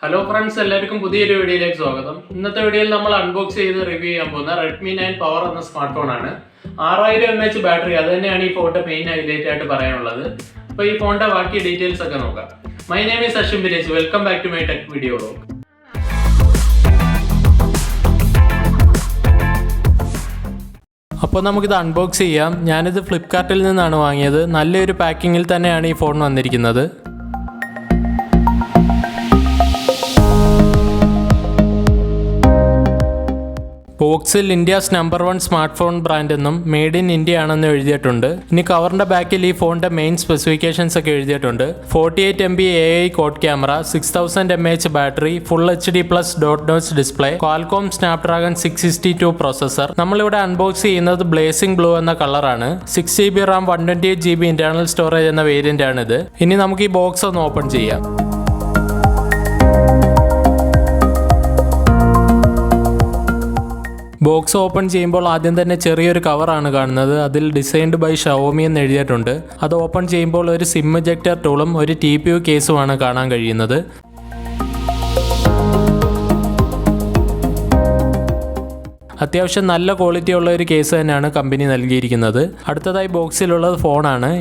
Hello friends, എല്ലാവർക്കും പുതിയൊരു വീഡിയോയിലേക്ക് സ്വാഗതം. ഇന്നത്തെ വീഡിയോയിൽ നമ്മൾ അൺബോക്സ് ചെയ്ത് റിവ്യൂ ചെയ്യാൻ പോകുന്ന Redmi 9 പവർ എന്ന സ്മാർട്ട് ഫോൺ ആണ്. 6000 mAh ബാറ്ററി, അത് തന്നെയാണ് ഈ ഫോണിന്റെ മെയിൻ ഹൈലൈറ്റ് ആയിട്ട് പറയാനുള്ളത്. അപ്പോൾ ഈ ഫോണിന്റെ ബാക്കി ഡീറ്റെയിൽസ് ഒക്കെ നോക്കാം. My name is Aswin Binaj. Welcome back to my tech video vlog. അപ്പോൾ നമുക്കിത് അൺബോക്സ് ചെയ്യാം. ഞാനിത് ഫ്ലിപ്കാർട്ടിൽ നിന്നാണ് വാങ്ങിയത്. നല്ലൊരു പാക്കിങ്ങിൽ തന്നെയാണ് ഈ ഫോൺ വന്നിരിക്കുന്നത്. ബോക്സിൽ India's number 1 smart phone brand എന്നും മെയ്ഡ് ഇൻ ഇന്ത്യ ആണെന്ന് എഴുതിയിട്ടുണ്ട്. ഇനി കവറിന്റെ ബാക്കിൽ ഈ ഫോണിന്റെ മെയിൻ സ്പെസിഫിക്കേഷൻസ് ഒക്കെ എഴുതിയിട്ടുണ്ട്. 48 MB AI code camera, 6000 mAh battery, full HD+ dot notch display, Qualcomm Snapdragon 662 processor. നമ്മളിവിടെ അൺബോക്സ് ചെയ്യുന്നത് ബ്ലേസിംഗ് ബ്ലൂ എന്ന കളറാണ്. 6GB RAM 128GB internal storage എന്ന വേരിയന്റ് ആണിത്. ഇനി നമുക്ക് ഈ ബോക്സ് ഒന്ന് ഓപ്പൺ ചെയ്യാം. ബോക്സ് ഓപ്പൺ ചെയ്യുമ്പോൾ ആദ്യം തന്നെ ചെറിയൊരു കവറാണ് കാണുന്നത്. അതിൽ ഡിസൈൻഡ് ബൈ ഷവോമി എന്ന് എഴുതിയിട്ടുണ്ട്. അത് ഓപ്പൺ ചെയ്യുമ്പോൾ ഒരു സിം ഇജക്ടർ ടൂളും ഒരു TPU കേസുമാണ് കാണാൻ കഴിയുന്നത്. അത്യാവശ്യം നല്ല ക്വാളിറ്റി ഉള്ള ഒരു കേസ് തന്നെയാണ് കമ്പനി നൽകിയിരിക്കുന്നത്. അടുത്തതായി ബോക്സിലുള്ളത് ഫോണാണ്.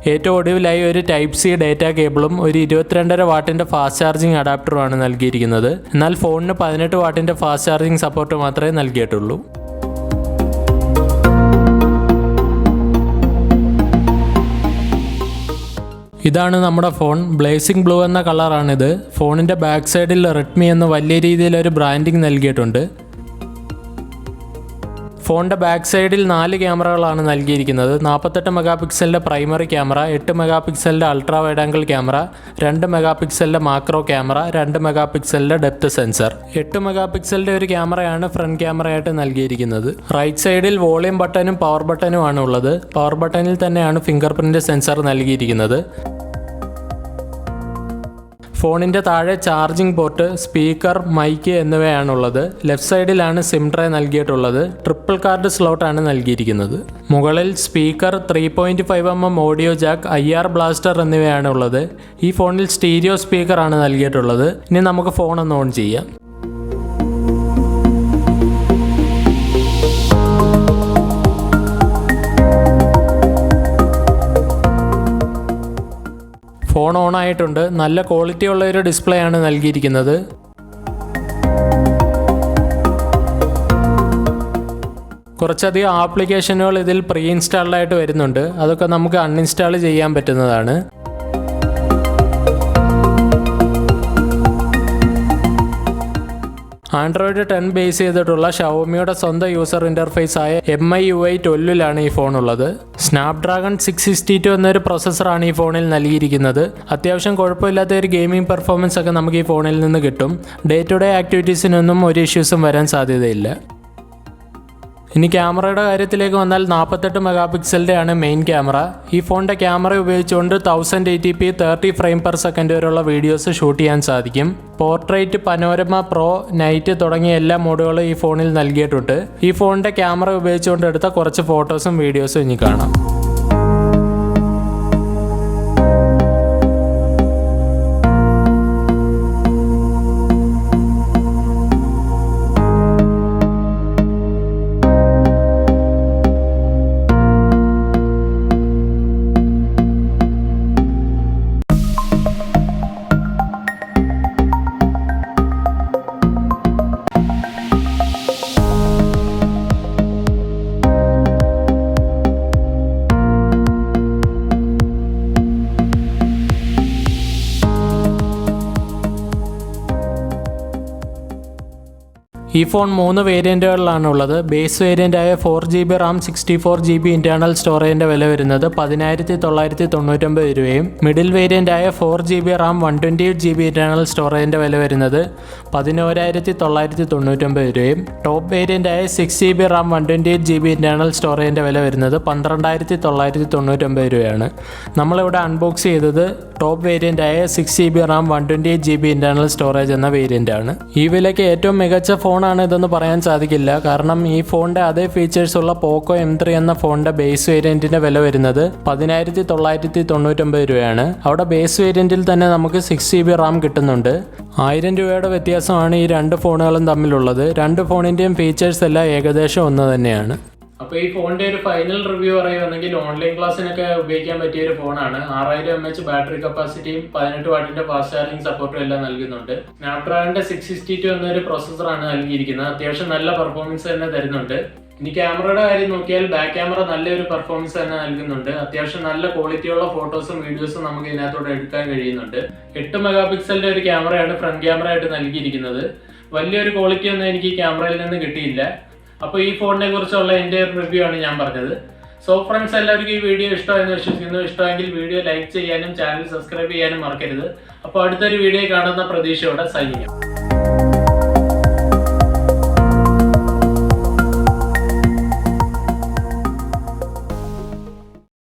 ഏറ്റവും ഒടുവിലായി ഒരു ടൈപ്പ് C ഡേറ്റ കേബിളും ഒരു 22.5 വാട്ടിൻ്റെ ഫാസ്റ്റ് ചാർജിങ് അഡാപ്റ്ററുമാണ് നൽകിയിരിക്കുന്നത്. എന്നാൽ ഫോണിന് 18 വാട്ടിൻ്റെ ഫാസ്റ്റ് ചാർജിങ് സപ്പോർട്ട് മാത്രമേ നൽകിയിട്ടുള്ളൂ. ഇതാണ് നമ്മുടെ ഫോൺ. ബ്ലേസിംഗ് ബ്ലൂ എന്ന കളറാണിത്. ഫോണിൻ്റെ ബാക്ക് സൈഡിൽ റെഡ്മി എന്ന് വലിയ രീതിയിലൊരു ബ്രാൻഡിങ് നൽകിയിട്ടുണ്ട്. ഫോണിൻ്റെ ബാക്ക് സൈഡിൽ 4 ക്യാമറകളാണ് നൽകിയിരിക്കുന്നത്. 48 മെഗാപിക്സലിൻ്റെ പ്രൈമറി ക്യാമറ, 8 മെഗാപിക്സലിൻ്റെ അൾട്രാ വൈഡ് ആംഗിൾ ക്യാമറ, 2 മെഗാപിക്സലിൻ്റെ മാക്രോ ക്യാമറ, 2 മെഗാപിക്സലിൻ്റെ ഡെപ്ത് സെൻസർ. 8 മെഗാപിക്സലിൻ്റെ ഒരു ക്യാമറയാണ് ഫ്രണ്ട് ക്യാമറയായിട്ട് നൽകിയിരിക്കുന്നത്. റൈറ്റ് സൈഡിൽ വോളിയം ബട്ടണും പവർ ബട്ടണും ആണ് ഉള്ളത്. പവർ ബട്ടണിൽ തന്നെയാണ് ഫിംഗർ പ്രിൻ്റ് സെൻസർ നൽകിയിരിക്കുന്നത്. ഫോണിൻ്റെ താഴെ ചാർജിംഗ് പോർട്ട്, സ്പീക്കർ, മൈക്ക് എന്നിവയാണുള്ളത്. ലെഫ്റ്റ് സൈഡിലാണ് സിം ട്രേ നൽകിയിട്ടുള്ളത്. ട്രിപ്പിൾ കാർഡ് സ്ലോട്ടാണ് നൽകിയിരിക്കുന്നത്. മുകളിൽ speaker, 3.5mm audio jack, IR blaster എന്നിവയാണ് ഉള്ളത്. ഈ ഫോണിൽ സ്റ്റീരിയോ സ്പീക്കറാണ് നൽകിയിട്ടുള്ളത്. ഇനി നമുക്ക് ഫോൺ ഒന്ന് ഓൺ ചെയ്യാം. ഫോൺ ഓൺ ആയിട്ടുണ്ട്. നല്ല ക്വാളിറ്റി ഉള്ള ഒരു ഡിസ്പ്ലേ ആണ് നൽകിയിരിക്കുന്നത്. കുറച്ചധികം ആപ്ലിക്കേഷനുകൾ ഇതിൽ പ്രീ ഇൻസ്റ്റാൾഡ് ആയിട്ട് വരുന്നുണ്ട്. അതൊക്കെ നമുക്ക് അൺഇൻസ്റ്റാൾ ചെയ്യാൻ പറ്റുന്നതാണ്. ആൻഡ്രോയിഡ് 10 ബേസ് ചെയ്തിട്ടുള്ള ഷവോമിയുടെ സ്വന്തം യൂസർ ഇൻ്റർഫേസ് ആയ MIUI 12 ഈ ഫോൺ ഉള്ളത്. സ്നാപ്ഡ്രാഗൺ 662 എന്നൊരു പ്രോസസ്സറാണ് ഈ ഫോണിൽ നൽകിയിരിക്കുന്നത്. അത്യാവശ്യം കുഴപ്പമില്ലാത്ത ഒരു ഗെയിമിംഗ് പെർഫോമൻസ് ഒക്കെ നമുക്ക് ഈ ഫോണിൽ നിന്ന് കിട്ടും. ഡേ ടു ഡേ ആക്ടിവിറ്റീസിനൊന്നും ഒരു ഇഷ്യൂസും വരാൻ സാധ്യതയില്ല. ഇനി ക്യാമറയുടെ കാര്യത്തിലേക്ക് വന്നാൽ 48 മെഗാപിക്സലിൻ്റെ ആണ് മെയിൻ ക്യാമറ. ഈ ഫോണിൻ്റെ ക്യാമറ ഉപയോഗിച്ചുകൊണ്ട് 1080p 30 ഫ്രെയിം പെർ സെക്കൻഡ് വരെയുള്ള വീഡിയോസ് ഷൂട്ട് ചെയ്യാൻ സാധിക്കും. പോർട്രേറ്റ്, പനോരമ, പ്രോ, നൈറ്റ് തുടങ്ങിയ എല്ലാ മോഡുകളും ഈ ഫോണിൽ നൽകിയിട്ടുണ്ട്. ഈ ഫോണിൻ്റെ ക്യാമറ ഉപയോഗിച്ചുകൊണ്ട് എടുത്ത കുറച്ച് ഫോട്ടോസും വീഡിയോസും ഇനി കാണാം. ഈ ഫോൺ 3 വേരിയൻറ്റുകളിലാണ് ഉള്ളത്. ബേസ് വേരിയൻ്റായ 4GB RAM 64GB ഇൻറ്റേർണൽ സ്റ്റോറേജിൻ്റെ വില വരുന്നത് 10,999 രൂപയും, മിഡിൽ വേരിയൻ്റായ 4GB RAM 128GB ഇൻറ്റേർണൽ സ്റ്റോറേജിൻ്റെ വില വരുന്നത് 11,999 രൂപയും, ടോപ്പ് വേരിയൻ്റായ 6GB RAM 128GB ഇൻറ്റേർണൽ സ്റ്റോറേജിൻ്റെ വില വരുന്നത് 12,999 രൂപയാണ്. നമ്മളിവിടെ അൺബോക്സ് ചെയ്തത് ടോപ്പ് വേരിയൻ്റായ 6GB RAM 128GB internal storage എന്ന വേരിയൻ്റാണ്. ഈ വിലയ്ക്ക് ഏറ്റവും മികച്ച ഫോൺ ഫോണാണ് ഇതെന്ന് പറയാൻ സാധിക്കില്ല. കാരണം ഈ ഫോണിൻ്റെ അതേ ഫീച്ചേഴ്സ് ഉള്ള പോക്കോ M3 എന്ന ഫോണിൻ്റെ ബേസ് വേരിയൻറ്റിൻ്റെ വില വരുന്നത് 10,999 രൂപയാണ്. അവിടെ ബേസ് വേരിയൻറ്റിൽ തന്നെ നമുക്ക് 6GB റാം കിട്ടുന്നുണ്ട്. 1000 രൂപയുടെ വ്യത്യാസമാണ് ഈ രണ്ട് ഫോണുകളും തമ്മിലുള്ളത്. രണ്ട് ഫോണിൻ്റെയും ഫീച്ചേഴ്സ് എല്ലാം ഏകദേശം ഒന്ന് തന്നെയാണ്. അപ്പോൾ ഈ ഫോണിൻ്റെ ഒരു ഫൈനൽ റിവ്യൂ പറയുകയാണെങ്കിൽ ഓൺലൈൻ ക്ലാസ്സിനൊക്കെ ഉപയോഗിക്കാൻ പറ്റിയ ഒരു ഫോണാണ്. 6000 mAh ബാറ്ററി കപ്പാസിറ്റിയും 18 വാട്ടിൻ്റെ ഫാസ്റ്റ് ചാർജിങ് സപ്പോർട്ടും എല്ലാം നൽകുന്നുണ്ട്. സ്നാപ്ഡ്രാഗണിൻ്റെ 662 എന്നൊരു പ്രോസസ്സറാണ് നൽകിയിരിക്കുന്നത്. അത്യാവശ്യം നല്ല പെർഫോമൻസ് തന്നെ തരുന്നുണ്ട്. ഇനി ക്യാമറയുടെ കാര്യം നോക്കിയാൽ ബാക്ക് ക്യാമറ നല്ലൊരു പെർഫോമൻസ് തന്നെ നൽകുന്നുണ്ട്. അത്യാവശ്യം നല്ല ക്വാളിറ്റിയുള്ള ഫോട്ടോസും വീഡിയോസും നമുക്ക് ഇതിനകത്തോടെ എടുക്കാൻ കഴിയുന്നുണ്ട്. 8 മെഗാപിക്സലിൻ്റെ ഒരു ക്യാമറയാണ് ഫ്രണ്ട് ക്യാമറ ആയിട്ട് നൽകിയിരിക്കുന്നത്. വലിയൊരു ക്വാളിറ്റി ഒന്നും എനിക്ക് ഈ ക്യാമറയിൽ നിന്ന് കിട്ടിയില്ല. അപ്പോൾ ഈ ഫോണിനെ കുറിച്ചുള്ള എൻ്റെ റിവ്യൂ ആണ് ഞാൻ പറഞ്ഞത്. സോ ഫ്രണ്ട്സ്, എല്ലാവർക്കും ഈ വീഡിയോ ഇഷ്ടമായെന്ന് വിശ്വസിക്കുന്നു. ഇഷ്ടമെങ്കിൽ വീഡിയോ ലൈക്ക് ചെയ്യാനും ചാനൽ സബ്സ്ക്രൈബ് ചെയ്യാനും മറക്കരുത്. അപ്പോൾ അടുത്തൊരു വീഡിയോ കാണുന്ന പ്രതീക്ഷയോടെ സൈനിങ് ഔട്ട്.